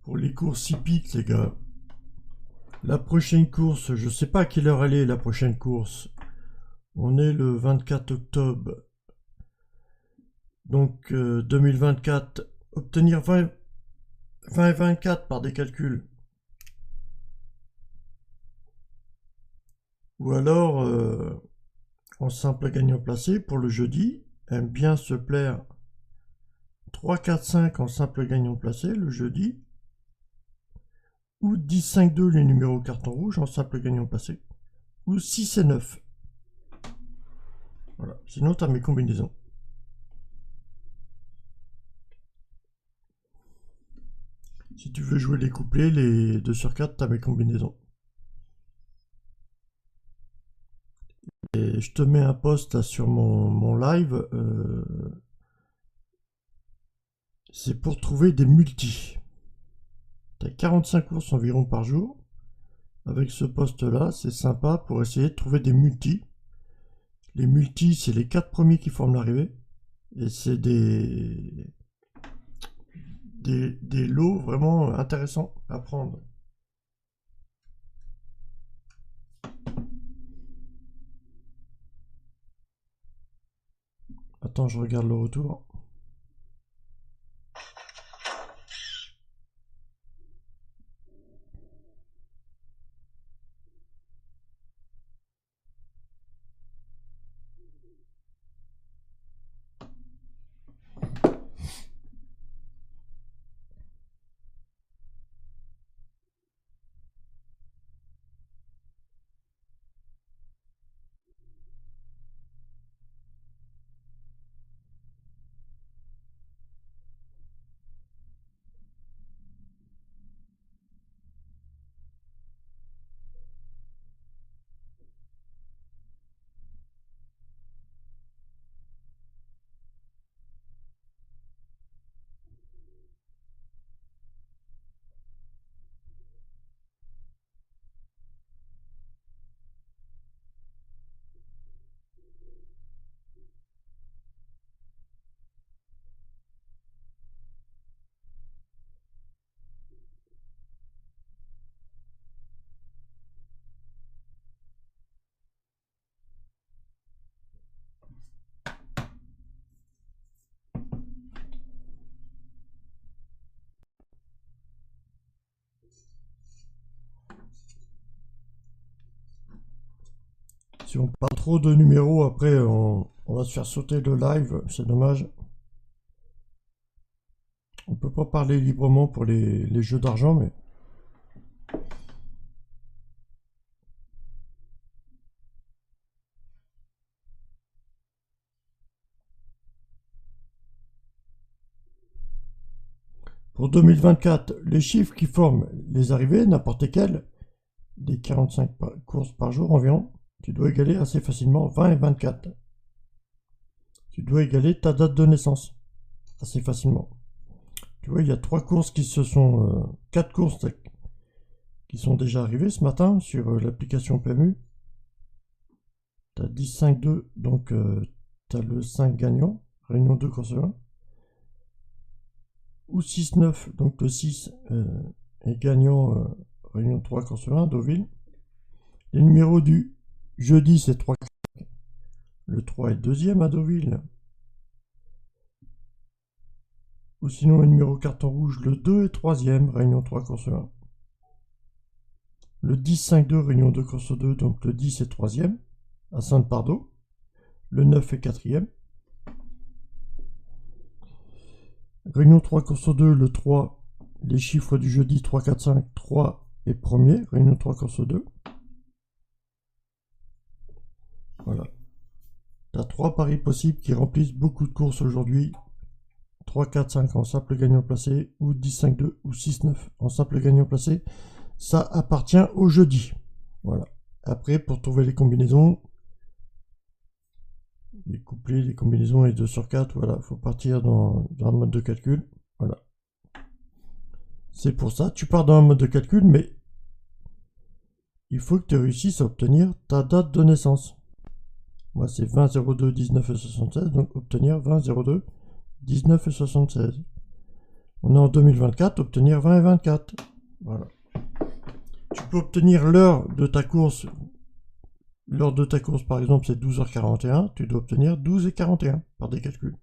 Pour les courses hippiques, les gars. La prochaine course, je sais pas à quelle heure elle est, la prochaine course. On est le 24 octobre. Donc 2024. Obtenir 20 et 24 par des calculs. Ou alors, en simple gagnant placé pour le jeudi, aime bien se plaire 3, 4, 5 en simple gagnant placé le jeudi. Ou 10, 5, 2 les numéros carton rouge en simple gagnant placé. Ou 6 et 9. Voilà. Sinon, tu as mes combinaisons. Si tu veux jouer les couplets, les 2 sur 4, tu as mes combinaisons. Et je te mets un post là sur mon live. C'est pour trouver des multis. Tu as 45 courses environ par jour. Avec ce post là, c'est sympa pour essayer de trouver des multis. Les multis, c'est les 4 premiers qui forment l'arrivée. Et c'est des lots vraiment intéressants à prendre. Attends, je regarde le retour. Si on parle trop de numéros, après on va se faire sauter le live, c'est dommage. On peut pas parler librement pour les jeux d'argent, mais... Pour 2024, les chiffres qui forment les arrivées, n'importe lesquels, des 45 courses par jour environ, tu dois égaler assez facilement 20 et 24. Tu dois égaler ta date de naissance assez facilement. Tu vois, il y a 3 courses qui se sont... 4 courses qui sont déjà arrivées ce matin sur l'application PMU. Tu as 10, 5, 2, donc tu as le 5 gagnant, réunion 2, course 1. Ou 6, 9, donc le 6 est gagnant, réunion 3, course 1, Deauville. Les numéros du jeudi, c'est 3, 4. Le 3 est deuxième à Deauville. Ou sinon, le numéro carton rouge, le 2 est troisième, réunion 3, course 1. Le 10, 5, 2, réunion 2, course 2, donc le 10 est troisième, à Sainte-Pardo. Le 9 est quatrième. Réunion 3, course 2, le 3, les chiffres du jeudi, 3, 4, 5, 3 est premier, réunion 3, course 2. Voilà. Tu as 3 paris possibles qui remplissent beaucoup de courses aujourd'hui. 3, 4, 5 en simple gagnant placé, ou 10, 5, 2, ou 6, 9 en simple gagnant placé. Ça appartient au jeudi. Voilà. Après, pour trouver les combinaisons, les couplets, les combinaisons et 2 sur 4, voilà, il faut partir dans un mode de calcul. Voilà. C'est pour ça, tu pars dans un mode de calcul, mais il faut que tu réussisses à obtenir ta date de naissance. Moi, c'est 20 02 19 et 76, donc obtenir 20 02 19 et 76. On est en 2024, obtenir 20 et 24. Voilà. Tu peux obtenir l'heure de ta course. L'heure de ta course, par exemple, c'est 12h41. Tu dois obtenir 12 et 41 par des calculs.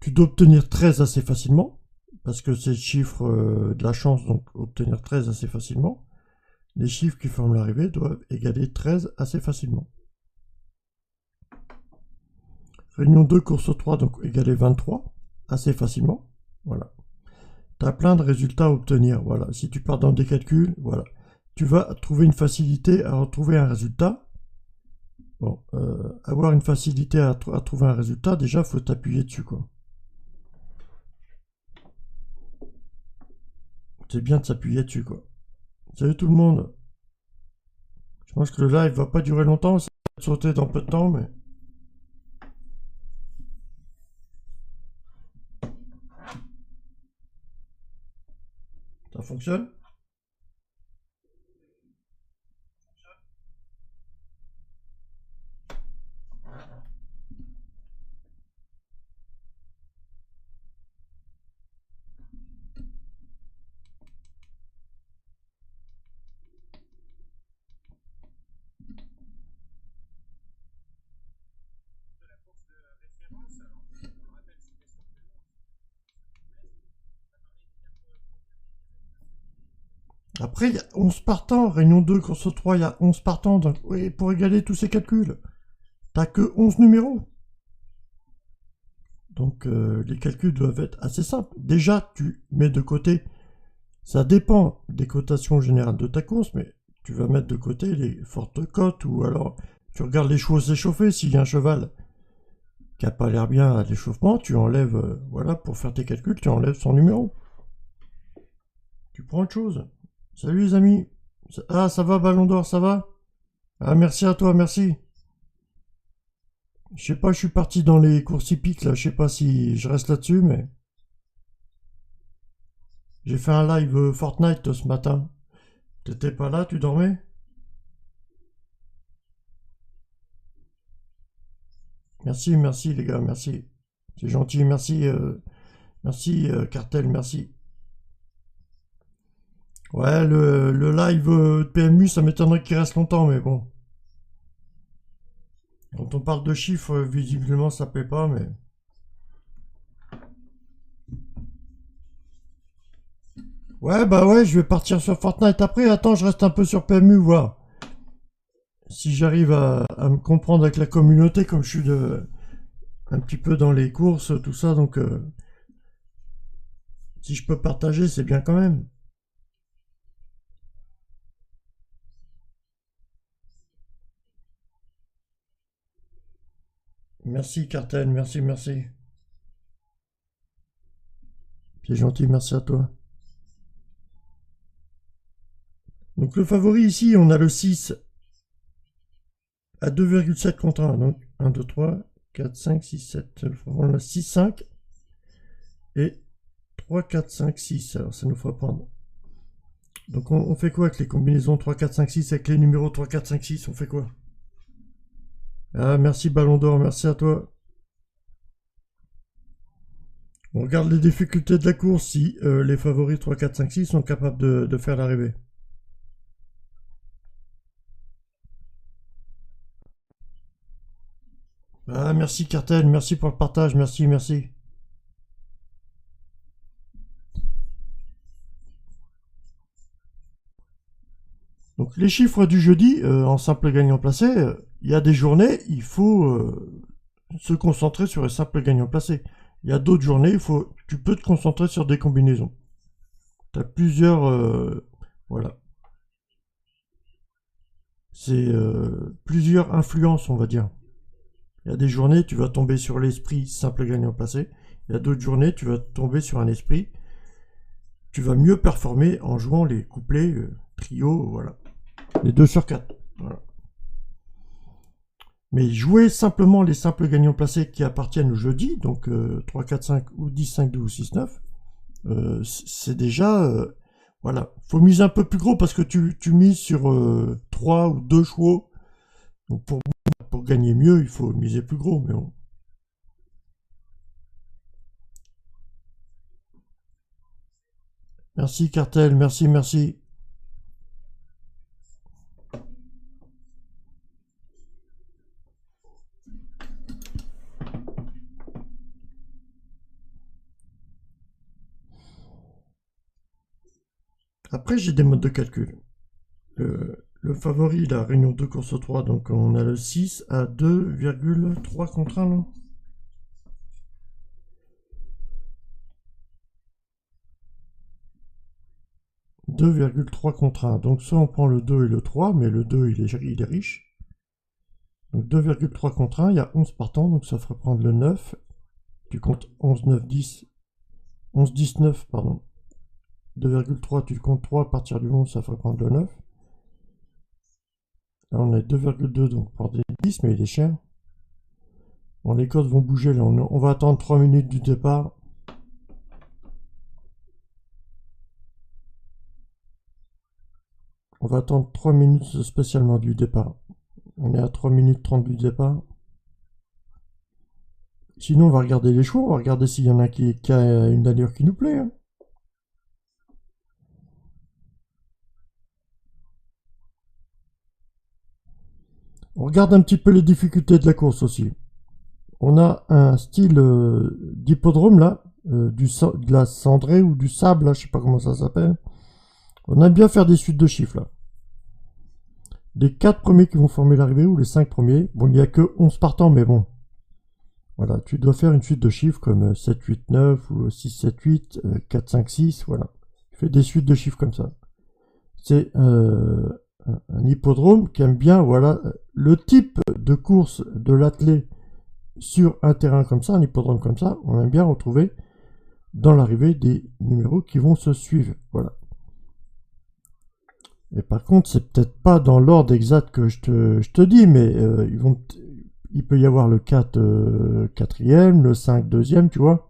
Tu dois obtenir 13 assez facilement, parce que c'est le chiffre de la chance, donc obtenir 13 assez facilement. Les chiffres qui forment l'arrivée doivent égaler 13 assez facilement. Réunion 2, course 3, donc égaler 23 assez facilement. Voilà. Tu as plein de résultats à obtenir. Voilà. Si tu pars dans des calculs, voilà. Tu vas trouver une facilité à retrouver un résultat. Bon, avoir une facilité à trouver un résultat, déjà, il faut t'appuyer dessus, quoi. C'est bien de s'appuyer dessus, quoi. Salut tout le monde. Je pense que le live va pas durer longtemps, ça va sauter dans peu de temps, mais... Ça fonctionne? Après, il y a 11 partants. Réunion 2, course 3, il y a 11 partants. Donc, oui, pour égaler tous ces calculs, t'as que 11 numéros. Donc, les calculs doivent être assez simples. Déjà, tu mets de côté, ça dépend des cotations générales de ta course, mais tu vas mettre de côté les fortes cotes, ou alors tu regardes les chevaux s'échauffer. S'il y a un cheval qui n'a pas l'air bien à l'échauffement, tu enlèves, voilà, pour faire tes calculs, tu enlèves son numéro. Tu prends autre chose. Salut les amis. Ah, ça va, Ballon d'Or, ça va? Ah, merci à toi, merci. Je sais pas, je suis parti dans les courses hippiques, là, je sais pas si je reste là-dessus, mais... J'ai fait un live Fortnite ce matin. T'étais pas là, tu dormais? Merci, merci les gars, merci. C'est gentil, merci, merci Cartel, merci. Ouais, le live de PMU, ça m'étonnerait qu'il reste longtemps, mais bon. Quand on parle de chiffres, visiblement ça plaît pas, mais... Ouais, bah ouais, je vais partir sur Fortnite après. Attends, je reste un peu sur PMU, voir si j'arrive à me comprendre avec la communauté, comme je suis un petit peu dans les courses, tout ça, donc si je peux partager, c'est bien quand même. Merci Cartel, merci, merci. C'est gentil, merci à toi. Donc le favori ici, on a le 6 à 2,7 contre 1. Donc 1, 2, 3, 4, 5, 6, 7. On a 6, 5 et 3, 4, 5, 6. Alors ça nous fera prendre. Donc on fait quoi avec les combinaisons 3, 4, 5, 6 avec les numéros 3, 4, 5, 6? On fait quoi? Ah, merci Ballon d'Or, merci à toi. On regarde les difficultés de la course si les favoris 3, 4, 5, 6 sont capables de faire l'arrivée. Ah, merci Cartel, merci pour le partage, merci, merci. Donc les chiffres du jeudi, en simple gagnant placé, il y a des journées, il faut se concentrer sur les simples gagnants placés. Il y a d'autres journées, tu peux te concentrer sur des combinaisons. Tu as plusieurs... voilà. C'est plusieurs influences, on va dire. Il y a des journées, tu vas tomber sur l'esprit simple gagnant placé. Il y a d'autres journées, tu vas tomber sur un esprit. Tu vas mieux performer en jouant les couplets, trio, voilà. Les 2 sur 4. Voilà. Mais jouer simplement les simples gagnants placés qui appartiennent au jeudi, donc 3, 4, 5 ou 10, 5, 2 ou 6, 9, c'est déjà... voilà. Faut miser un peu plus gros parce que tu mises sur 3 ou 2 chevaux. Donc pour gagner mieux, il faut miser plus gros. Mais Merci Cartel, merci, merci. Après, j'ai des modes de calcul. Le favori, la réunion 2 course 3, donc on a le 6 à 2,3 contre 1, non? 2,3 contre 1. Donc soit on prend le 2 et le 3, mais le 2 il est riche. Donc 2,3 contre 1, il y a 11 partants, donc ça ferait prendre le 9. Tu comptes 11, 9, 10. 11, 10, 9, pardon. 2,3, tu comptes 3 à partir du 11, ça ferait prendre le 9. Là on est 2,2, donc pour des 10, mais il est cher. Bon, les codes vont bouger là, on va attendre 3 minutes du départ. On va attendre 3 minutes spécialement du départ. On est à 3 minutes 30 du départ. Sinon, on va regarder les choix, on va regarder s'il y en a qui a une allure qui nous plaît. Hein. On regarde un petit peu les difficultés de la course aussi. On a un style d'hippodrome là, de la cendrée ou du sable, là, je sais pas comment ça s'appelle. On aime bien faire des suites de chiffres là. Les 4 premiers qui vont former l'arrivée ou les 5 premiers. Bon, il n'y a que 11 partants, mais bon. Voilà, tu dois faire une suite de chiffres comme 7, 8, 9 ou 6, 7, 8, 4, 5, 6, voilà. Tu fais des suites de chiffres comme ça. C'est un hippodrome qui aime bien, voilà, le type de course de l'athlète sur un terrain comme ça, un hippodrome comme ça, on aime bien retrouver dans l'arrivée des numéros qui vont se suivre, voilà. Et par contre, c'est peut-être pas dans l'ordre exact que je te dis, mais il peut y avoir le 4 quatrième, le 5 deuxième, tu vois.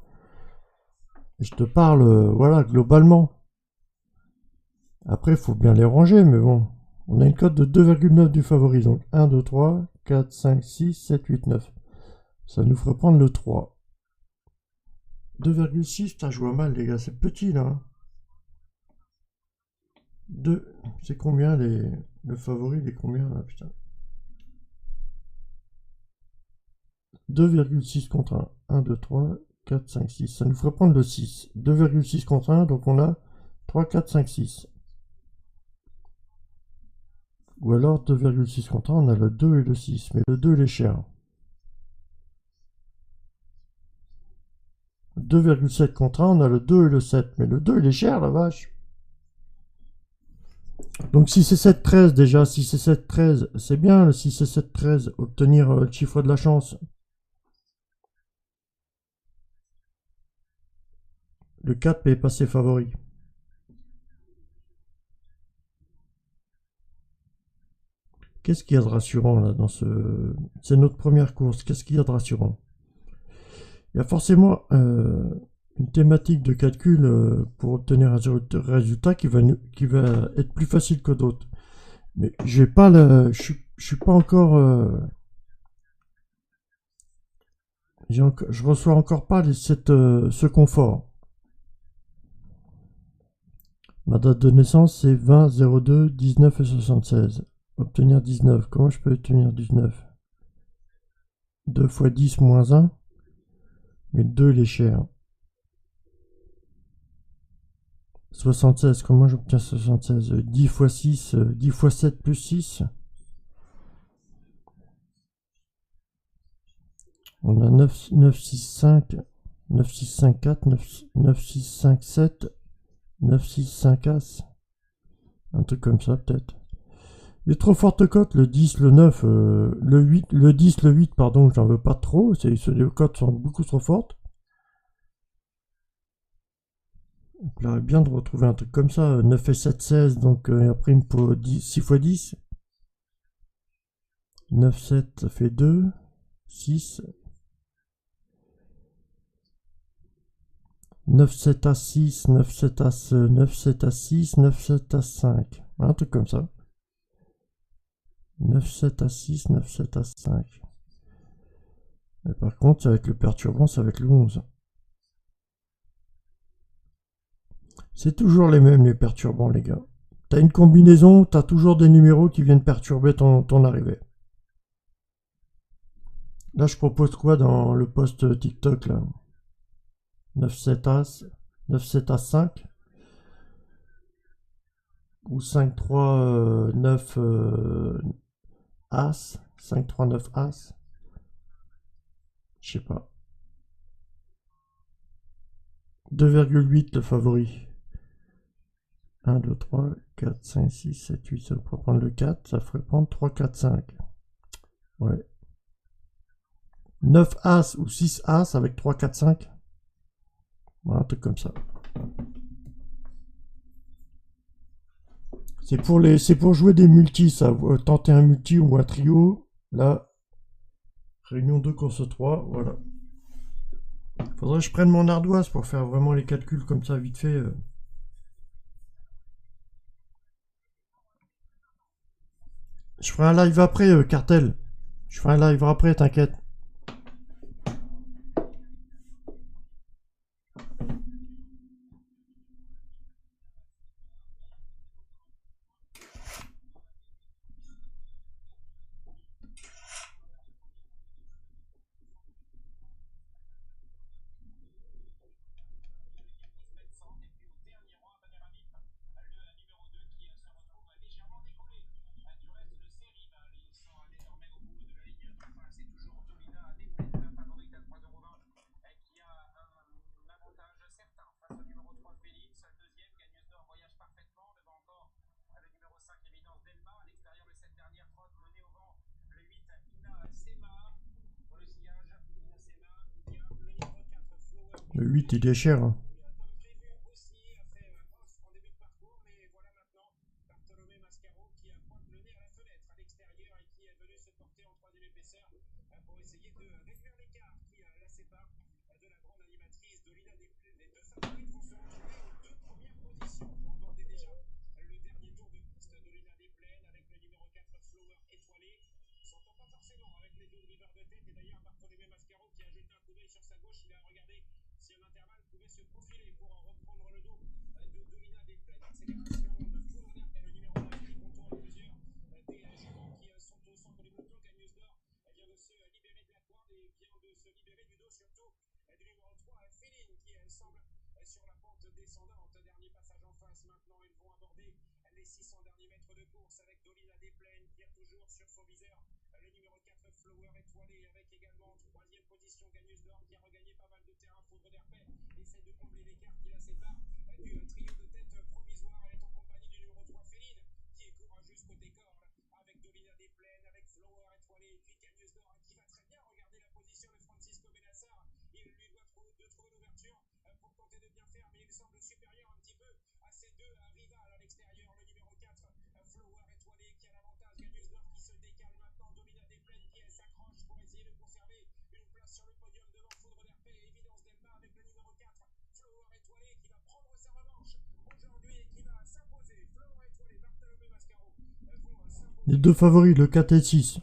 Et je te parle, voilà, globalement. Après, il faut bien les ranger, mais bon. On a une cote de 2,9 du favori, donc 1, 2, 3, 4, 5, 6, 7, 8, 9. Ça nous ferait prendre le 3. 2,6, putain, je vois mal, les gars, c'est petit, là. 2, c'est combien le favori, il est combien, là, putain? 2,6 contre 1. 1, 2, 3, 4, 5, 6. Ça nous ferait prendre le 6. 2,6 contre 1, donc on a 3, 4, 5, 6. Ou alors 2,6 contre 1, on a le 2 et le 6. Mais le 2, il est cher. 2,7 contre 1, on a le 2 et le 7. Mais le 2, il est cher, la vache. Donc 6 et 7, 13 déjà. 6 et 7, 13, c'est bien. Le 6 et 7, 13, obtenir le chiffre de la chance. Le 4 est passé favori. Qu'est-ce qu'il y a de rassurant là dans ce... C'est notre première course. Qu'est-ce qu'il y a de rassurant? Il y a forcément une thématique de calcul pour obtenir un résultat qui va être plus facile que d'autres. Mais j'ai pas je suis pas encore... je reçois encore pas ce confort. Ma date de naissance c'est 20 02 19 et 76. Obtenir 19. Comment je peux obtenir 19? 2 fois 10 moins 1. Mais 2 il est cher. 76, comment j'obtiens 76? 10 fois 6, 10 fois 7 plus 6. On a 9, 9, 6, 5, 9, 6, 5, 4, 9, 6, 5, 7, 9, 6, 5 As. Un truc comme ça, peut-être. Les trop fortes cotes, le 10, le 9, le 8, le 10, le 8, pardon, j'en veux pas trop. Les cotes sont beaucoup trop fortes. Donc là, bien de retrouver un truc comme ça. 9 et 7, 16, donc après il me faut 6 fois 10. 9, 7, ça fait 2, 6. 9, 7 à 6, 9, 7 à 9, 7 à 6, 9, 7 à 5. Un truc comme ça. 9, 7 à 6, 9, 7 à 5. Et par contre, avec le perturbant, ça va être le 11. C'est toujours les mêmes, les perturbants, les gars. T'as une combinaison, t'as toujours des numéros qui viennent perturber ton arrivée. Là, je propose quoi dans le post TikTok, là? 9-7 As, 9-7 As 5 ou 5-3 9 As, 5-3 9 As. Je sais pas. 2,8 le favori. 1, 2, 3, 4, 5, 6, 7, 8. Ça pourrait prendre le 4. Ça ferait prendre 3, 4, 5. Ouais. 9 As ou 6 As avec 3, 4, 5. Voilà, un truc comme ça. C'est pour jouer des multis, ça. Tenter un multi ou un trio. Là, réunion 2, course 3. Voilà. Faudrait que je prenne mon ardoise pour faire vraiment les calculs comme ça, vite fait. Je ferai un live après, Cartel. Je ferai un live après, t'inquiète. Le 8, il est cher. Hein. Les deux favoris, le 4 et le 6.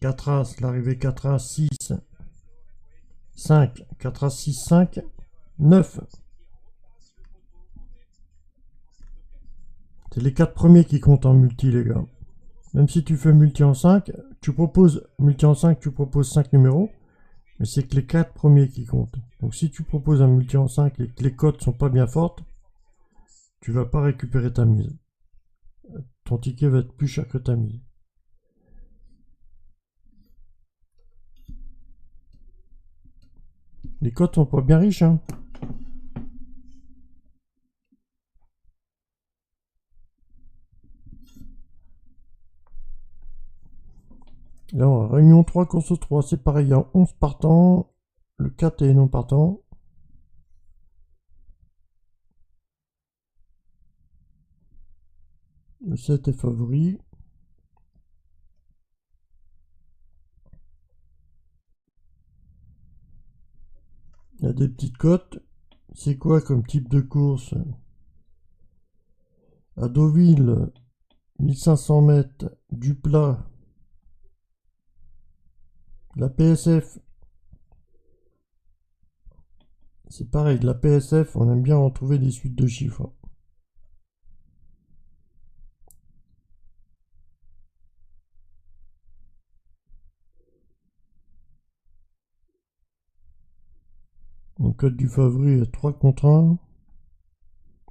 Quatre As, l'arrivée 4 As, 6, 5, 4 As, 6, 5, 9. C'est les 4 premiers qui comptent en multi, les gars. Même si tu fais multi en 5, tu proposes multi en 5, tu proposes 5 numéros, mais c'est que les 4 premiers qui comptent. Donc si tu proposes un multi en 5 et que les cotes sont pas bien fortes, tu vas pas récupérer ta mise. Ton ticket va être plus cher que ta mise. Les cotes sont pas bien riches, hein. Là, réunion 3, course 3, c'est pareil, il y a 11 partants, le 4 est non partant. Le 7 est favori. Il y a des petites cotes. C'est quoi comme type de course? À Deauville, 1500 mètres du plat, la PSF, c'est pareil, la PSF, on aime bien en trouver des suites de chiffres. En code du favori, 3 contre 1.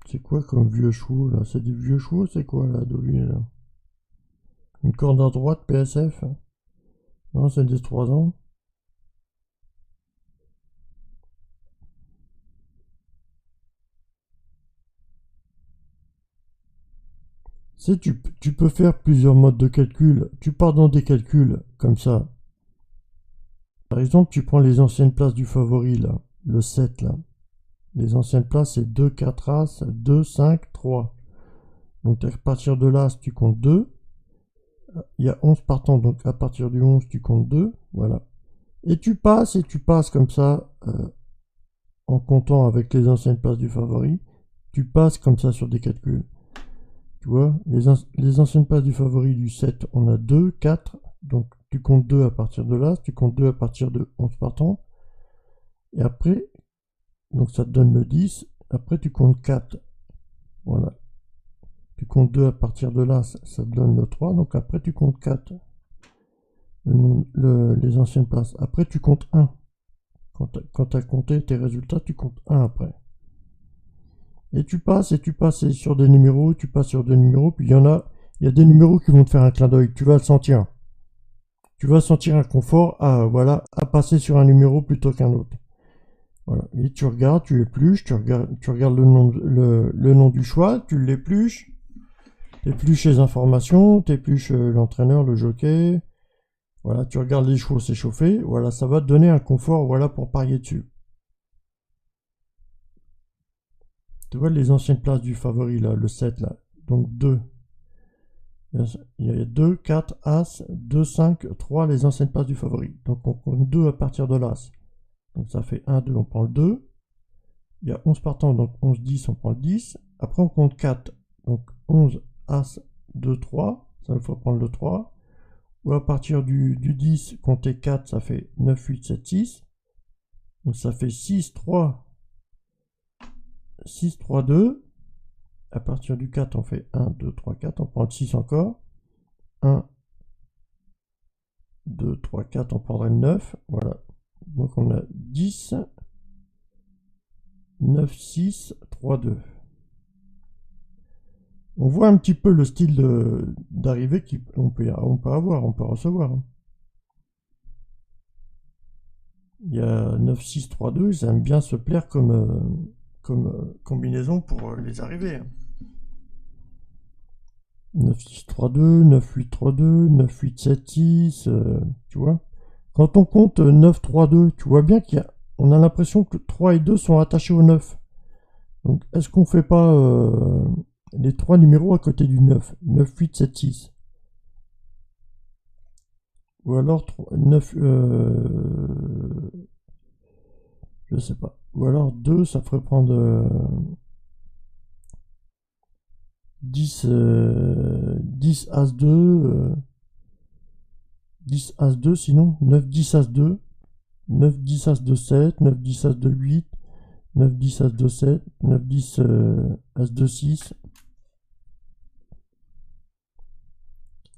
C'est quoi comme vieux chevaux là? C'est des vieux chevaux, c'est quoi là, Deauville là? Une corde à droite, PSF? Non, c'est des 3 ans. Tu peux faire plusieurs modes de calcul. Tu pars dans des calculs comme ça. Par exemple, tu prends les anciennes places du favori là, le 7 là. Les anciennes places, c'est 2, 4 As, 2, 5, 3. Donc à partir de l'As, tu comptes 2. Il y a 11 partants, donc à partir du 11, tu comptes 2. Voilà. Et tu passes comme ça, en comptant avec les anciennes places du favori. Tu passes comme ça sur des calculs. Tu vois, les anciennes places du favori du 7, on a 2, 4. Donc tu comptes 2 à partir de l'As, tu comptes 2 à partir de 11 partants. Et après, donc ça te donne le 10. Après, tu comptes 4. Voilà. Tu comptes 2 à partir de là, ça te donne le 3. Donc après, tu comptes 4. Les anciennes places. Après, tu comptes 1. Quand tu as compté tes résultats, tu comptes 1 après. Et tu passes sur des numéros, tu passes sur des numéros, puis il y a des numéros qui vont te faire un clin d'œil. Tu vas le sentir. Tu vas sentir un confort voilà, à passer sur un numéro plutôt qu'un autre. Voilà. Et tu regardes, tu épluches, tu regardes le nom du choix, tu l'épluches, t'épluches les informations, t'épluches l'entraîneur, le jockey. Voilà, tu regardes les chevaux s'échauffer. Voilà, ça va te donner un confort, voilà, pour parier dessus. Tu vois les anciennes places du favori, là, le 7, là. Donc 2. Il y a 2, 4, As, 2, 5, 3, les anciennes places du favori. Donc on compte 2 à partir de l'As. Donc ça fait 1, 2, on prend le 2. Il y a 11 partants, donc 11, 10, on prend le 10. Après, on compte 4. Donc 11, As, 2, 3. Ça, il faut prendre le 3. Ou à partir du 10, compter 4, ça fait 9, 8, 7, 6. Donc ça fait 6, 3, 6, 3, 2. À partir du 4, on fait 1, 2, 3, 4. On prend le 6 encore. 1, 2, 3, 4. On prendrait le 9. Voilà. Donc on a 10, 9, 6, 3, 2. On voit un petit peu le style d'arrivée qu'on peut avoir, on peut recevoir. Il y a 9, 6, 3, 2, ils aiment bien se plaire comme combinaison pour les arrivées. 9, 6, 3, 2, 9, 8, 3, 2, 9, 8, 7, 6, tu vois. Quand on compte 9, 3, 2, tu vois bien qu'on a l'impression que 3 et 2 sont attachés au 9. Donc, est-ce qu'on fait pas les 3 numéros à côté du 9? 9, 8, 7, 6. Ou alors 9, je sais pas. Ou alors 2, ça ferait prendre 10, 10 As 2, 10 As 2 sinon, 9, 10 As 2, 9, 10 As 2, 7, 9, 10 As 2, 8, 9, 10 As 2, 7, 9, 10 As 2, 6.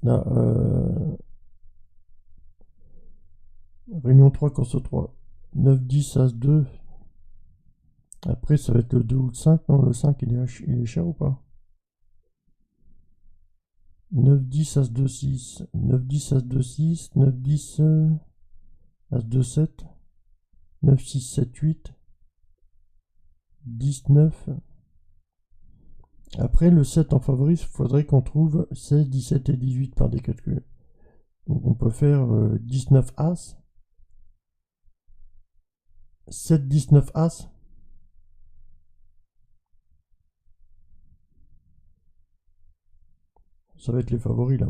Là, Réunion 3, course 3. 9, 10, As 2. Après, ça va être le 2 ou le 5. Non, le 5, il est cher ou pas? 9, 10, As 2, 6. 9, 10, As 2, 6. 9, 10, As 2, 7. 9, 6, 7, 8. 10, 9. Après, le 7 en favori, il faudrait qu'on trouve 16, 17 et 18 par des calculs. Donc, on peut faire 19 As. 7, 19 As. Ça va être les favoris là.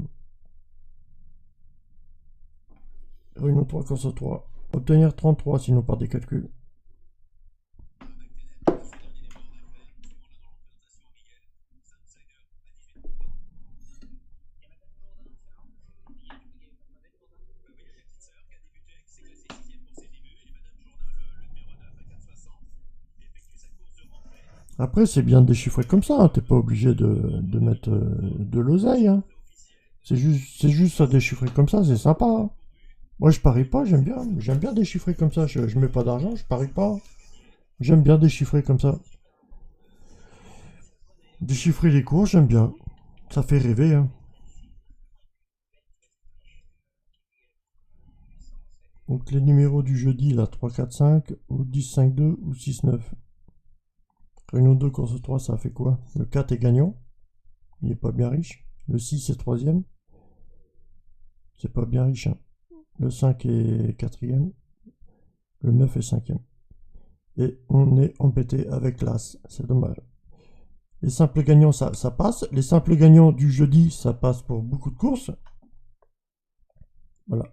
Réunion 3, course 3. Obtenir 33 sinon par des calculs. Après, c'est bien déchiffré comme ça, hein. T'es pas obligé de mettre de l'oseille, hein. C'est juste ça déchiffré comme ça, c'est sympa, hein. Moi, je parie pas, j'aime bien déchiffrer comme ça. Je mets pas d'argent, je parie pas. J'aime bien déchiffrer comme ça. Déchiffrer les cours, j'aime bien. Ça fait rêver, hein. Donc les numéros du jeudi, là, 3, 4, 5, ou 10, 5, 2, ou 6, 9. Réunion 2, course 3, ça fait quoi? Le 4 est gagnant. Il est pas bien riche. Le 6 est troisième. C'est pas bien riche, hein. Le 5 est quatrième. Le 9 est cinquième. Et on est embêté avec l'As. C'est dommage. Les simples gagnants, ça passe. Les simples gagnants du jeudi, ça passe pour beaucoup de courses. Voilà.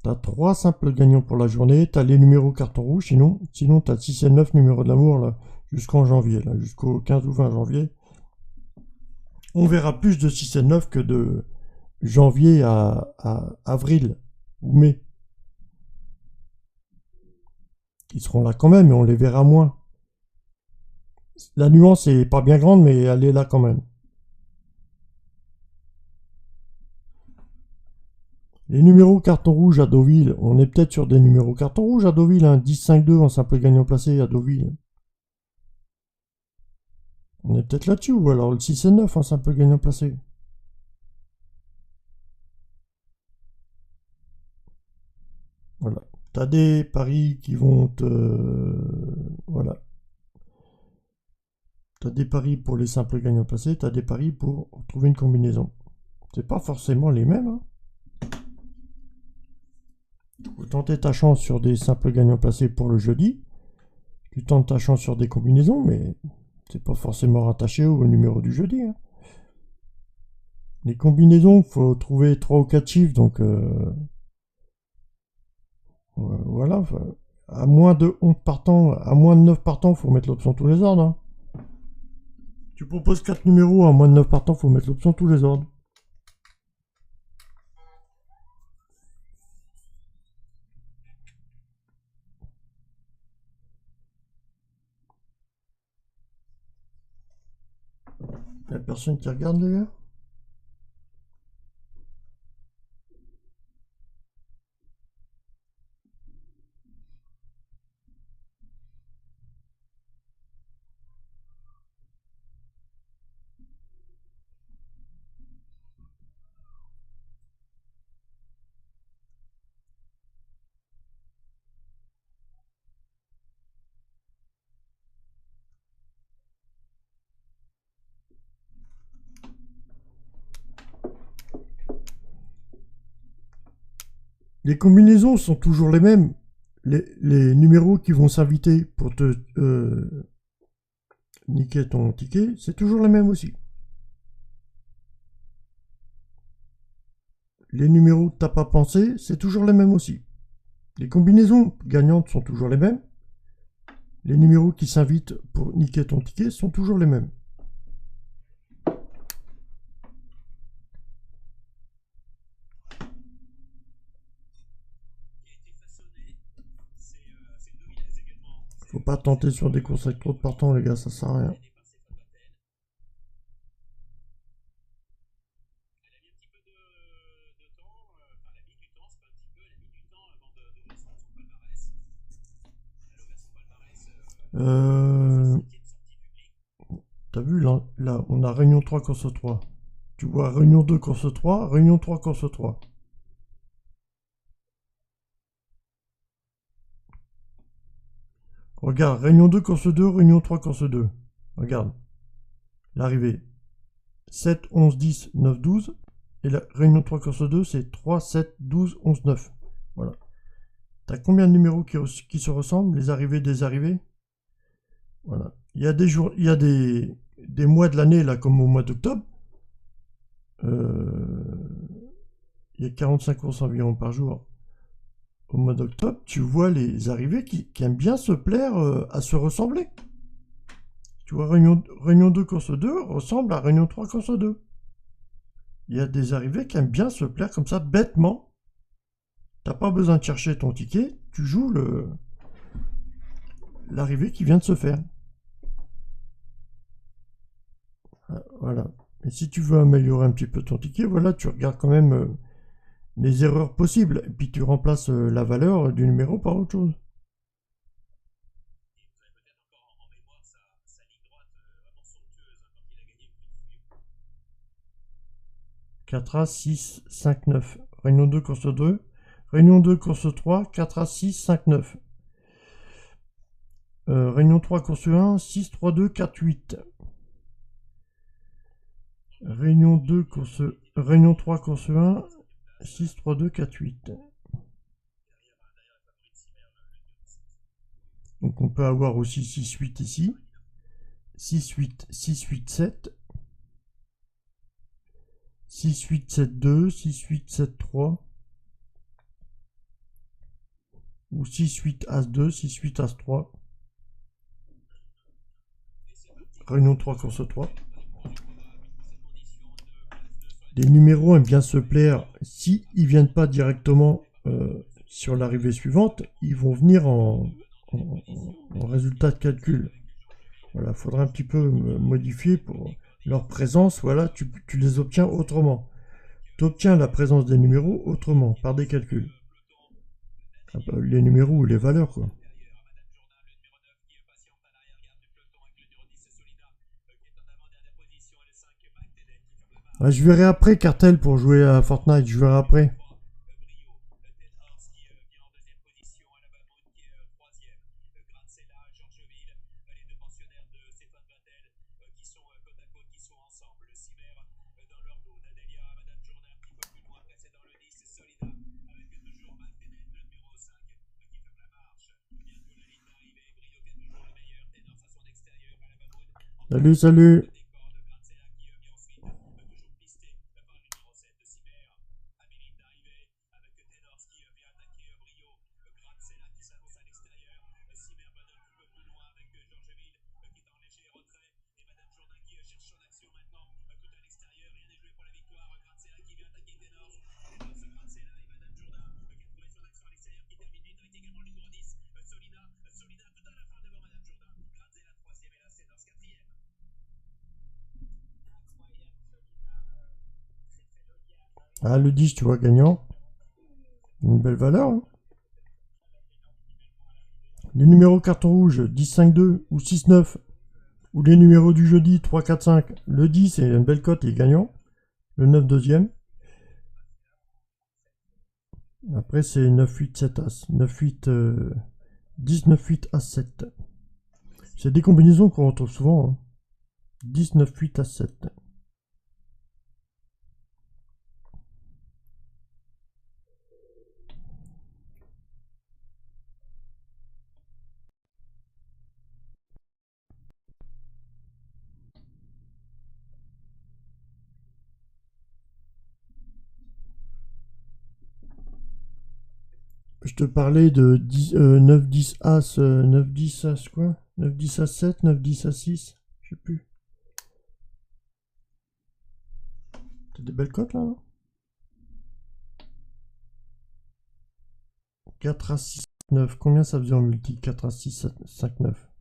T'as 3 simples gagnants pour la journée. T'as les numéros carton rouge. Sinon t'as 6 et 9 numéros de l'amour là, jusqu'en janvier. Là, jusqu'au 15 ou 20 janvier. On verra plus de 6 et 9 que de janvier à avril ou mai. Ils seront là quand même, mais on les verra moins. La nuance est pas bien grande, mais elle est là quand même. Les numéros carton rouge à Deauville, on est peut-être sur des numéros carton rouge à Deauville, hein, 10-5-2 en simple gagnant placé à Deauville. On est peut-être là-dessus, ou alors le 6 et 9 en simple gagnant placé. Voilà. T'as des paris qui vont te... Voilà. T'as des paris pour les simples gagnants placés, t'as des paris pour trouver une combinaison. C'est pas forcément les mêmes, hein. Faut tenter ta chance sur des simples gagnants placés pour le jeudi. Tu tentes ta chance sur des combinaisons, mais c'est pas forcément rattaché au numéro du jeudi, hein. Les combinaisons, faut trouver 3 ou 4 chiffres, donc voilà. À moins de 11 partants, à moins de 9 partants, faut mettre l'option tous les ordres, hein. Tu proposes 4 numéros, à moins de 9 partants, faut mettre l'option tous les ordres. Y'a personne qui regarde, les gars? Les combinaisons sont toujours les mêmes. Les numéros qui vont s'inviter pour te niquer ton ticket, c'est toujours les mêmes aussi. Les numéros que t'as pas pensé, c'est toujours les mêmes aussi. Les combinaisons gagnantes sont toujours les mêmes. Les numéros qui s'invitent pour niquer ton ticket sont toujours les mêmes. Faut pas tenter sur des courses avec trop de partants, les gars, ça sert à rien. T'as vu, là, on a réunion 3, course 3. Tu vois, réunion 2, course 3, réunion 3, course 3. Regarde, réunion 2, course 2, réunion 3, course 2. Regarde. L'arrivée. 7, 11, 10, 9, 12. Et la réunion 3, course 2, c'est 3, 7, 12, 11, 9. Voilà. T'as combien de numéros qui se ressemblent? Les arrivées, des arrivées? Voilà. Il y a des jours, il y a des mois de l'année, là, comme au mois d'octobre. Il y a 45 courses environ par jour. Au mois d'octobre, tu vois les arrivées qui aiment bien se plaire à se ressembler. Tu vois, réunion 2, course 2 ressemble à réunion 3, course 2. Il y a des arrivées qui aiment bien se plaire comme ça, bêtement. T'as pas besoin de chercher ton ticket, tu joues l'arrivée qui vient de se faire. Voilà. Et si tu veux améliorer un petit peu ton ticket, voilà, tu regardes quand même les erreurs possibles. Et puis tu remplaces la valeur du numéro par autre chose. 4A, 6, 5, 9. Réunion 2, course 2. Réunion 2, course 3. 4A, 6, 5, 9. Réunion 3, course 1. 6, 3, 2, 4, 8. Réunion 2, course... Réunion 3, course 1. 6, 3, 2, 4, 8. Donc on peut avoir aussi 6, 8 ici. 6, 8, 6, 8, 7. 6, 8, 7, 2. 6, 8, 7, 3. Ou 6, 8, As 2. 6, 8, As 3. Réunion 3, course 3. Les numéros aiment bien se plaire. Si ils viennent pas directement sur l'arrivée suivante, ils vont venir en résultat de calcul. Voilà, il faudra un petit peu modifier pour leur présence. Voilà, tu les obtiens autrement. Tu obtiens la présence des numéros autrement, par des calculs. Les numéros ou les valeurs, quoi. Ah, je verrai après, Cartel, pour jouer à Fortnite. Je verrai après. Salut, salut. Ah, le 10, tu vois, gagnant. Une belle valeur. Hein. Les numéros carton rouge, 10, 5, 2 ou 6, 9. Ou les numéros du jeudi, 3, 4, 5. Le 10, c'est une belle cote, il est gagnant. Le 9, deuxième. Après, c'est 9, 8, 7, As. 9, 8, 10, 9, 8, As, 7. C'est des combinaisons qu'on retrouve souvent. Hein. 10, 9, 8, As, 7. Je te parlais de 10, 9, 10, As, 9, 10, As quoi 9, 10, As, 7, 9, 10, As, 6. Je sais plus. T'as des belles cotes là, non 4 As, 6, 9. Combien ça faisait en multi 4 As, 6, 5, 9.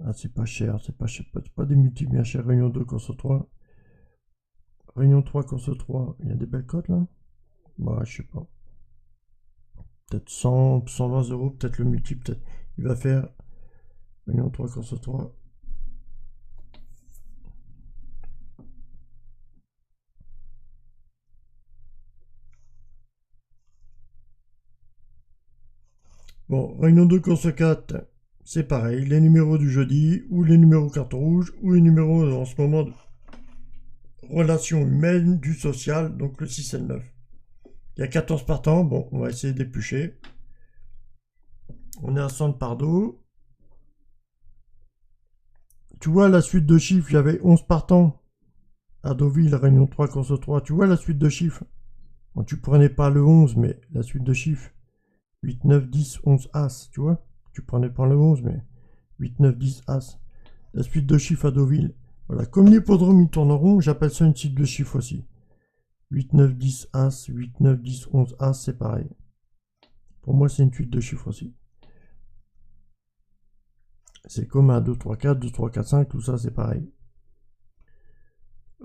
Ah, c'est pas cher, c'est pas des multis bien chers. Réunion 2, course 3. Réunion 3, course 3. Il y a des belles cotes là Bah, je sais pas. Peut-être 100, 120 euros, peut-être le multi, peut-être. Il va faire Réunion 3, course 3. Bon, Réunion 2, course 4. C'est pareil, les numéros du jeudi, ou les numéros carton rouge, ou les numéros en ce moment de relations humaines, du social, donc le 6 et le 9. Il y a 14 partants, bon, on va essayer d'éplucher. On est à 100 par dos. Tu vois la suite de chiffres, il y avait 11 partants. À Deauville, Réunion 3, course 3. Tu vois la suite de chiffres. Bon, tu prenais pas le 11, mais la suite de chiffres. 8, 9, 10, 11, As, tu vois. Tu prenais pas le 11, mais 8, 9, 10, As. La suite de chiffres à Deauville. Voilà, comme l'hippodrome il tourne en rond, j'appelle ça une suite de chiffres aussi. 8, 9, 10, As, 8, 9, 10, 11, As, c'est pareil. Pour moi, c'est une suite de chiffres aussi. C'est comme un 2, 3, 4, 2, 3, 4, 5, tout ça, c'est pareil.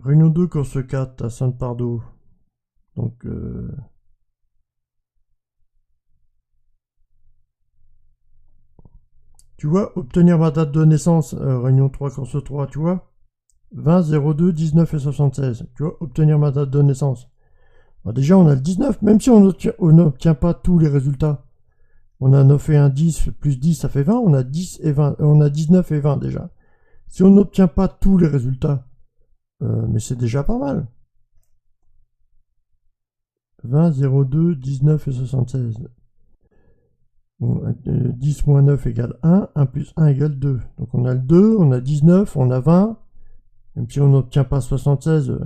Réunion 2, course 4 à Sainte-Pardo. Donc, tu vois, obtenir ma date de naissance, Réunion 3, course 3, tu vois 20, 02, 19 et 76. Tu vois, obtenir ma date de naissance. Bah déjà, on a le 19, même si on n'obtient pas tous les résultats. On a 9 et 1, 10, plus 10, ça fait 20. On a 10 et 20, on a 19 et 20 déjà. Si on n'obtient pas tous les résultats, mais c'est déjà pas mal. 20, 02, 19 et 76. Bon, 10 moins 9 égale 1, 1 plus 1 égale 2. Donc on a le 2, on a 19, on a 20. Même si on n'obtient pas 76,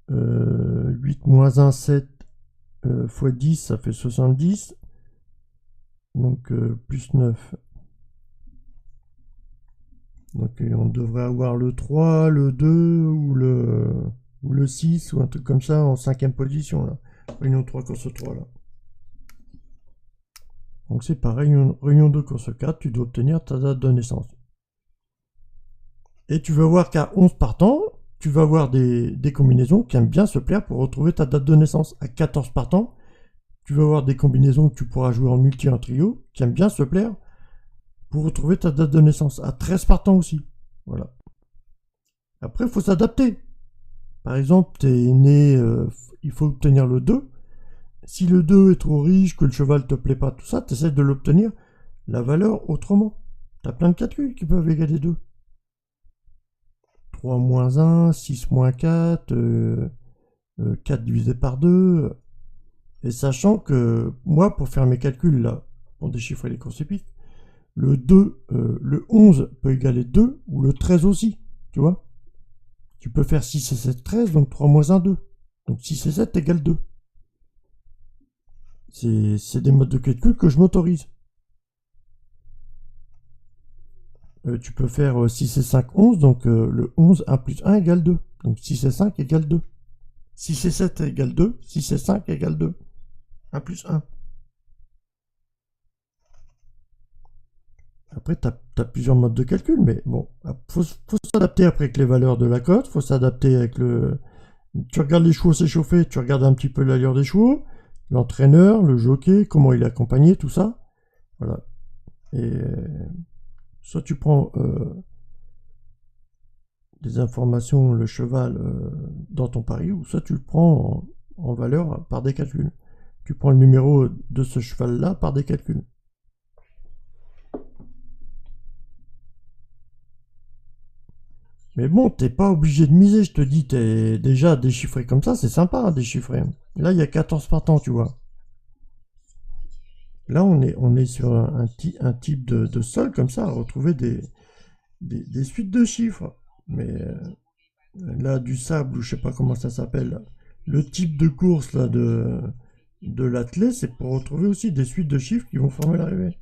8 moins 1, 7 fois 10, ça fait 70. Donc plus 9. Donc on devrait avoir le 3, le 2 ou le 6 ou un truc comme ça en 5e position là. Réunion 3, course 3 là. Donc c'est pareil, réunion 2, course 4, tu dois obtenir ta date de naissance. Et tu vas voir qu'à 11 partants, tu vas avoir des combinaisons qui aiment bien se plaire pour retrouver ta date de naissance. À 14 partants, tu vas avoir des combinaisons que tu pourras jouer en multi, en trio, qui aiment bien se plaire pour retrouver ta date de naissance. À 13 partants aussi. Voilà. Après, il faut s'adapter. Par exemple, tu es né, il faut obtenir le 2. Si le 2 est trop riche, que le cheval te plaît pas, tout ça, tu essaies de l'obtenir la valeur autrement. Tu as plein de calculs qui peuvent égaler 2. 3 moins 1, 6 moins 4, 4 divisé par 2. Et sachant que moi, pour faire mes calculs là, pour déchiffrer les courses épiques, le 2, le 11 peut égaler 2, ou le 13 aussi, tu vois. Tu peux faire 6 et 7, 13, donc 3 moins 1, 2. Donc 6 et 7 égale 2. C'est des modes de calcul que je m'autorise. Tu peux faire 6 et 5, 11, donc le 11, 1 plus 1 égale 2. Donc 6 et 5 égale 2. 6 et 7 égale 2, 6 et 5 égale 2. 1 plus 1. Après, tu as plusieurs modes de calcul, mais bon, faut s'adapter après avec les valeurs de la cote, faut s'adapter avec le... Tu regardes les chevaux s'échauffer, tu regardes un petit peu l'allure des chevaux, l'entraîneur, le jockey, comment il est accompagné, tout ça. Voilà. Et soit tu prends des informations, le cheval, dans ton pari, ou soit tu le prends en valeur par des calculs. Tu prends le numéro de ce cheval-là par des calculs. Mais bon, t'es pas obligé de miser, je te dis, t'es déjà déchiffré comme ça, c'est sympa à déchiffrer. Là, il y a 14 partants, tu vois. Là, on est sur un type de sol comme ça, à retrouver des suites de chiffres. Mais là, du sable, ou je sais pas comment ça s'appelle, le type de course là de l'athlète, c'est pour retrouver aussi des suites de chiffres qui vont former l'arrivée.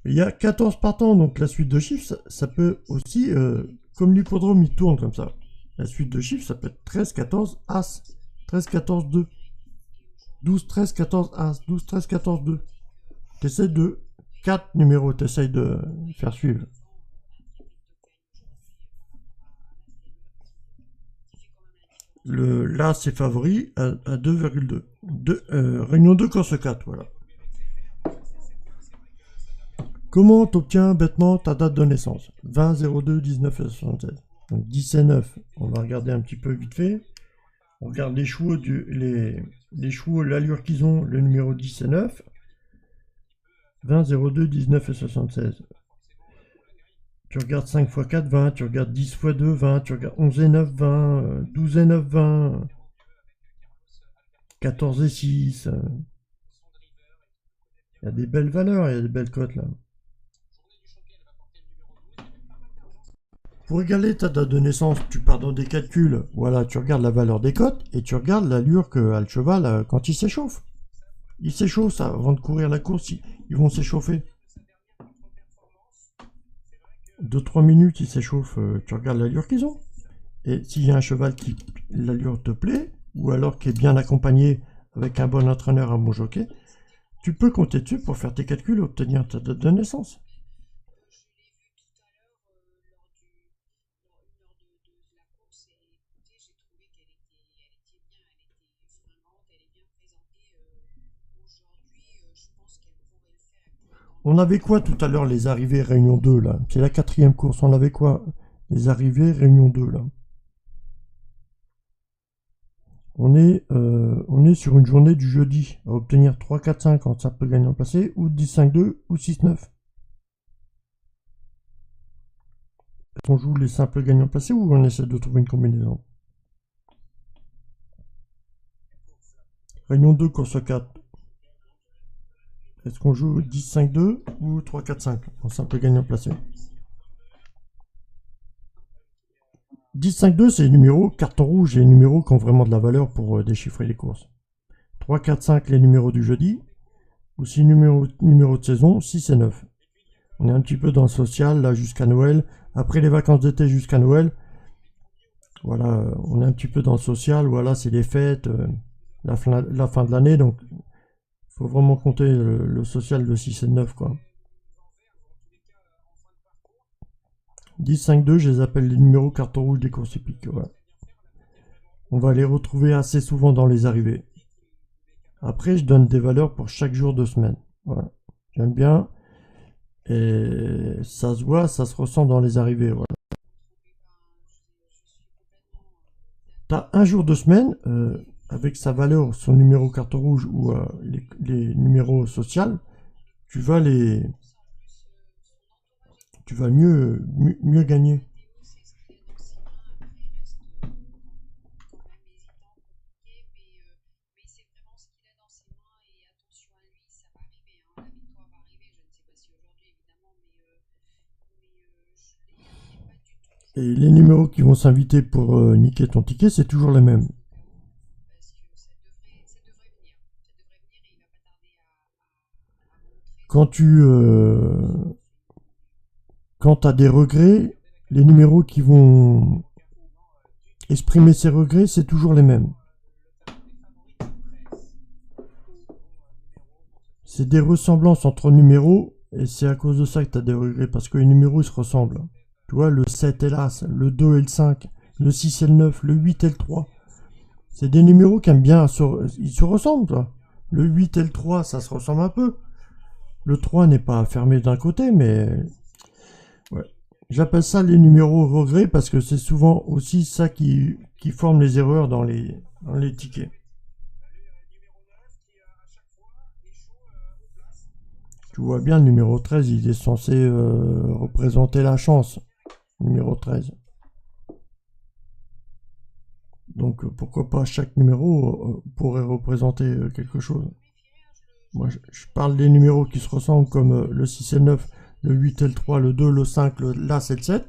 Il y a 14 partants, donc la suite de chiffres, ça peut aussi, comme l'hippodrome, il tourne comme ça. La suite de chiffres, ça peut être 13, 14, As, 13, 14, 2, 12, 13, 14, As, 12, 13, 14, 2. T'essaies de 4 numéros, t'essaies de faire suivre. Là, c'est favori à 2,2. Réunion 2, course 4, voilà. Comment t'obtiens bêtement ta date de naissance? 20, 02, 19 et 76. Donc 10 et 9, on va regarder un petit peu vite fait. On regarde les chevaux, les chevaux, l'allure qu'ils ont, le numéro 10 et 9. 20, 02, 19 et 76. Tu regardes 5 x 4, 20. Tu regardes 10 x 2, 20. Tu regardes 11 et 9, 20. 12 et 9, 20. 14 et 6. Il y a des belles valeurs, il y a des belles cotes là. Pour égaler ta date de naissance, tu pars dans des calculs. Voilà, tu regardes la valeur des cotes et tu regardes l'allure qu'a le cheval quand il s'échauffe. Il s'échauffe, ça, avant de courir la course, ils vont s'échauffer. 2-3 minutes, ils s'échauffent, tu regardes l'allure qu'ils ont. Et s'il y a un cheval qui l'allure te plaît, ou alors qui est bien accompagné avec un bon entraîneur, un bon jockey, tu peux compter dessus pour faire tes calculs et obtenir ta date de naissance. On avait quoi tout à l'heure, les arrivées Réunion 2, là? C'est la 4e course. On avait quoi? Les arrivées Réunion 2, là. On est sur une journée du jeudi à obtenir 3, 4, 5 en simple gagnant placé, ou 10, 5, 2, ou 6, 9. On joue les simples gagnants placés ou on essaie de trouver une combinaison? Réunion 2, course 4. Est-ce qu'on joue 10, 5, 2 ou 3, 4, 5 en simple gagnant placé? 10, 5, 2, c'est les numéros carton rouge et les numéros qui ont vraiment de la valeur pour déchiffrer les courses. 3, 4, 5, les numéros du jeudi. Ou 6 numéros de saison, 6 et 9. On est un petit peu dans le social, là, jusqu'à Noël. Après les vacances d'été jusqu'à Noël, voilà, on est un petit peu dans le social. Voilà, c'est les fêtes, la fin de l'année. Donc, il faut vraiment compter le social de 6 et 9, quoi. 10, 5, 2, je les appelle les numéros carton rouge des courses épiques. Voilà. On va les retrouver assez souvent dans les arrivées. Après, je donne des valeurs pour chaque jour de semaine. Voilà. J'aime bien. Et ça se voit, ça se ressent dans les arrivées. Voilà. T'as un jour de semaine avec sa valeur, son numéro carte rouge ou les numéros sociaux, tu vas les, tu vas mieux gagner. Et les numéros qui vont s'inviter pour niquer ton ticket, c'est toujours les mêmes. Quand quand as des regrets, les numéros qui vont exprimer ces regrets, c'est toujours les mêmes. C'est des ressemblances entre numéros, et c'est à cause de ça que tu as des regrets, parce que les numéros ils se ressemblent. Tu vois, le 7 et l'As, le 2 et le 5, le 6 et le 9, le 8 et le 3. C'est des numéros qui aiment bien, ils se ressemblent, toi. Le 8 et le 3, ça se ressemble un peu. Le 3 n'est pas fermé d'un côté, mais... Ouais. J'appelle ça les numéros regrets, parce que c'est souvent aussi ça qui forme les erreurs dans les tickets. Tu vois bien, le numéro 13, il est censé représenter la chance. Numéro 13. Donc pourquoi pas chaque numéro pourrait représenter quelque chose. Moi je parle des numéros qui se ressemblent comme le 6 et le 9, le 8 et le 3, le 2, le 5, l'As et le 7.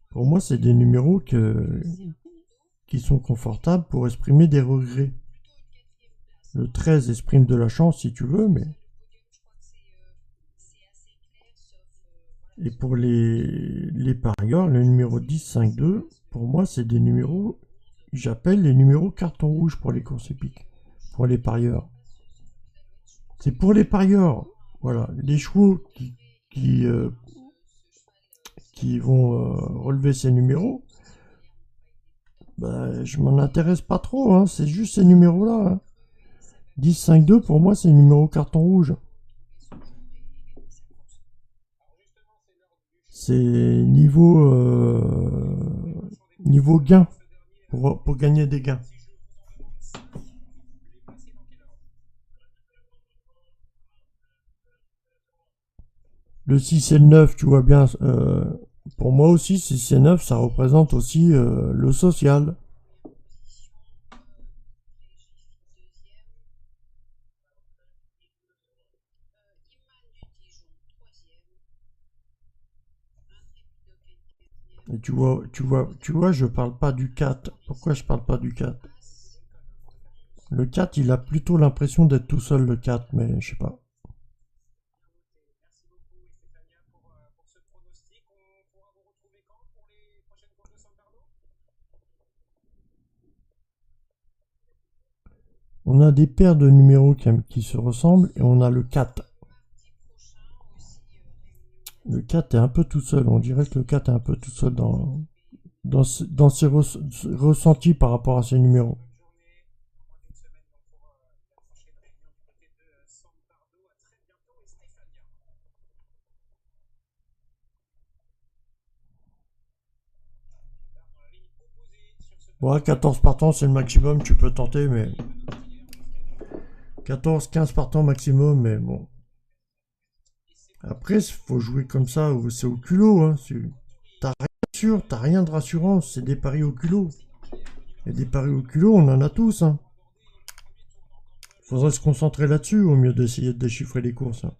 Pour moi c'est des numéros qui sont confortables pour exprimer des regrets. Le 13 exprime de la chance si tu veux, mais... Et pour les parieurs, le numéro 10, 5, 2, pour moi c'est des numéros... J'appelle les numéros carton rouge pour les courses épiques, pour les parieurs. C'est pour les parieurs. Voilà, les chevaux qui, euh, qui vont relever ces numéros, bah, je m'en intéresse pas trop. Hein, c'est juste ces numéros-là. Hein. 10, 5, 2, pour moi, c'est le numéro carton rouge. C'est niveau gain, pour gagner des gains. Le 6 et le 9, tu vois bien, pour moi aussi, 6 et 9, ça représente aussi le social. Et tu vois, je parle pas du 4. Pourquoi je parle pas du 4? Le 4, il a plutôt l'impression d'être tout seul, le 4, mais je sais pas. On a des paires de numéros qui se ressemblent et on a le 4. Le 4 est un peu tout seul. On dirait que le 4 est un peu tout seul dans ses ressentis par rapport à ces numéros. Bon, 14 partants, c'est le maximum, tu peux tenter, mais 14, 15 partants maximum, mais bon. Après, il faut jouer comme ça, c'est au culot. Hein. T'as rien de sûr, t'as rien de rassurant, c'est des paris au culot. Et des paris au culot, on en a tous. Hein. Faudrait se concentrer là-dessus au mieux d'essayer de déchiffrer les courses. Hein.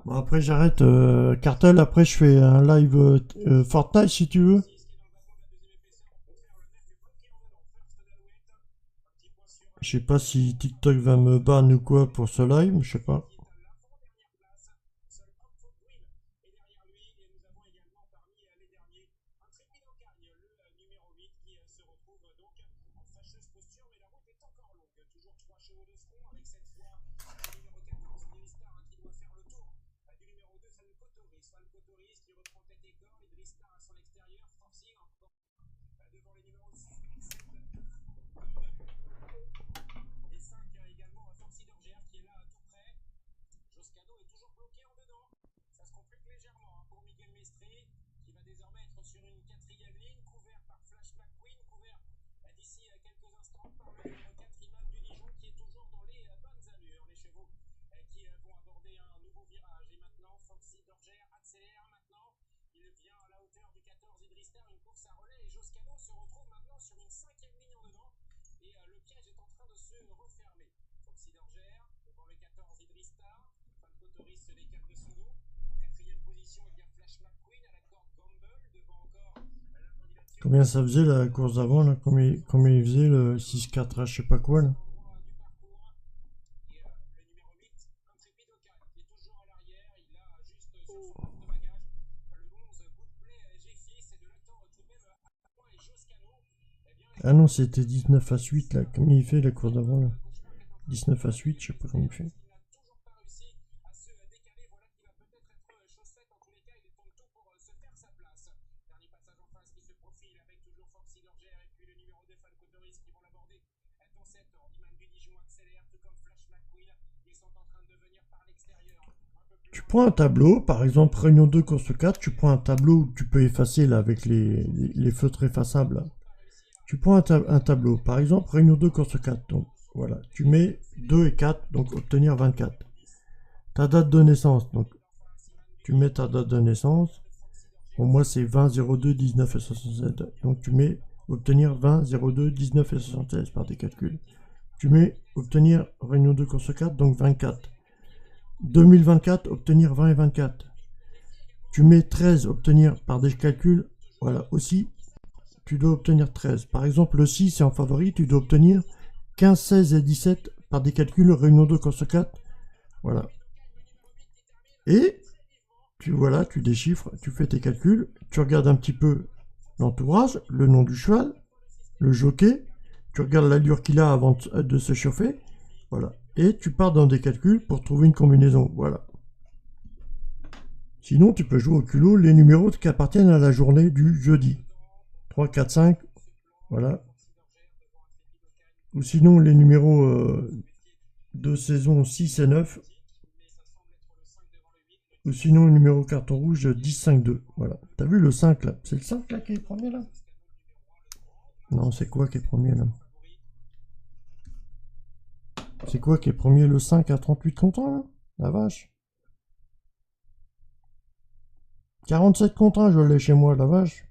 Bon, après j'arrête Cartel, après je fais un live Fortnite si tu veux. Je sais pas si TikTok va me ban ou quoi pour ce live, je sais pas. Combien ça faisait la course d'avant là, combien il faisait le 6-4 je sais pas quoi là. Ah non, c'était 19 à 8 là. Combien il fait la course d'avant là? 19 à 8, je sais pas combien il fait. Tu prends un tableau, par exemple Réunion 2, course 4, tu prends un tableau où tu peux effacer là avec les feutres effaçables. Là. Tu prends un tableau, par exemple Réunion 2, course 4, donc voilà, tu mets 2 et 4, donc obtenir 24. Ta date de naissance, donc tu mets ta date de naissance, pour moi c'est 20, 02, 19 et 67, donc tu mets obtenir 20, 02, 19 et 76 par des calculs. Tu mets obtenir Réunion 2, course 4, donc 24. 2024, obtenir 20 et 24. Tu mets 13, obtenir par des calculs, voilà, aussi, tu dois obtenir 13. Par exemple, le 6 est en favori, tu dois obtenir 15, 16 et 17 par des calculs, Réunion 2, course 4, voilà. Et, tu déchiffres, tu fais tes calculs, tu regardes un petit peu l'entourage, le nom du cheval, le jockey, tu regardes l'allure qu'il a avant de se chauffer, voilà. Et tu pars dans des calculs pour trouver une combinaison, voilà. Sinon, tu peux jouer au culot les numéros qui appartiennent à la journée du jeudi. 3, 4, 5, voilà. Ou sinon, les numéros de saison 6 et 9. Ou sinon, le numéro carton rouge 10, 5, 2. Voilà. T'as vu le 5 là? C'est le 5 là qui est premier là? Non, c'est quoi qui est premier là? C'est quoi qui est premier? Le 5 à 38 contre 1 là? La vache. 47 contre 1, je l'ai chez moi, la vache.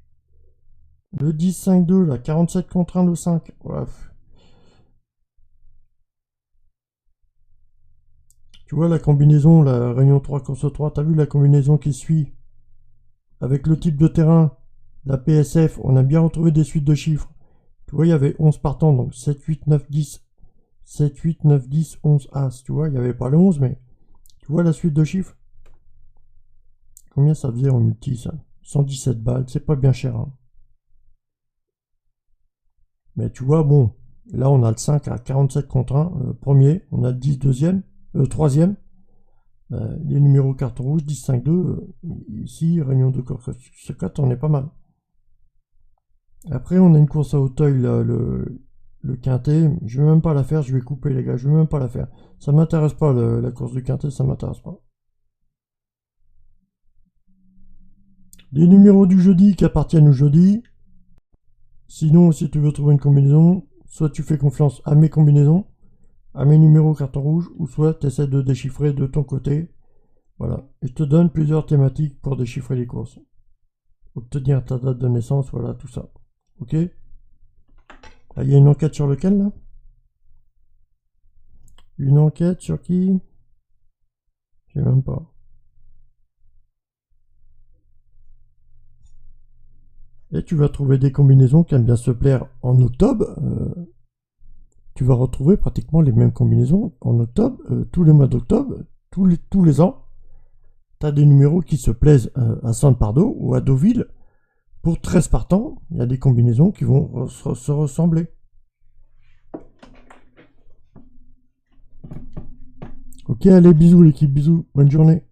Le 10, 5, 2 là, 47 contre 1, le 5. Bref. Tu vois la combinaison, la Réunion 3 course 3, t'as vu la combinaison qui suit? Avec le type de terrain, la PSF, on a bien retrouvé des suites de chiffres. Tu vois, il y avait 11 partants, donc 7, 8, 9, 10. 7, 8, 9, 10, 11, As. Tu vois, il n'y avait pas le 11, mais tu vois la suite de chiffres? Combien ça faisait en multi, ça? 117 balles, c'est pas bien cher. Hein. Mais tu vois, bon, là on a le 5 à 47 contre 1, premier, on a le 10 deuxième, troisième. Les numéros carton rouge, 10, 5, 2, ici, réunion de corps ce 4, on est pas mal. Après, on a une course à Auteuil, là, le quintet. Je vais même pas la faire, je vais couper, les gars, je vais même pas la faire. Ça m'intéresse pas, la course du quintet, ça m'intéresse pas. Les numéros du jeudi qui appartiennent au jeudi. Sinon, si tu veux trouver une combinaison, soit tu fais confiance à mes combinaisons, à mes numéros carton rouge, ou soit tu essaies de déchiffrer de ton côté. Voilà. Et je te donne plusieurs thématiques pour déchiffrer les courses. Obtenir ta date de naissance, voilà, tout ça. Ok? Ah, il y a une enquête sur lequel, là? Une enquête sur qui? Je sais même pas. Et tu vas trouver des combinaisons qui aiment bien se plaire en octobre. Tu vas retrouver pratiquement les mêmes combinaisons en octobre, tous les mois d'octobre, tous les ans. Tu as des numéros qui se plaisent à Saint-Pardo ou à Deauville. Pour 13 partants, il y a des combinaisons qui vont se ressembler. Ok, allez, bisous l'équipe, bisous, bonne journée.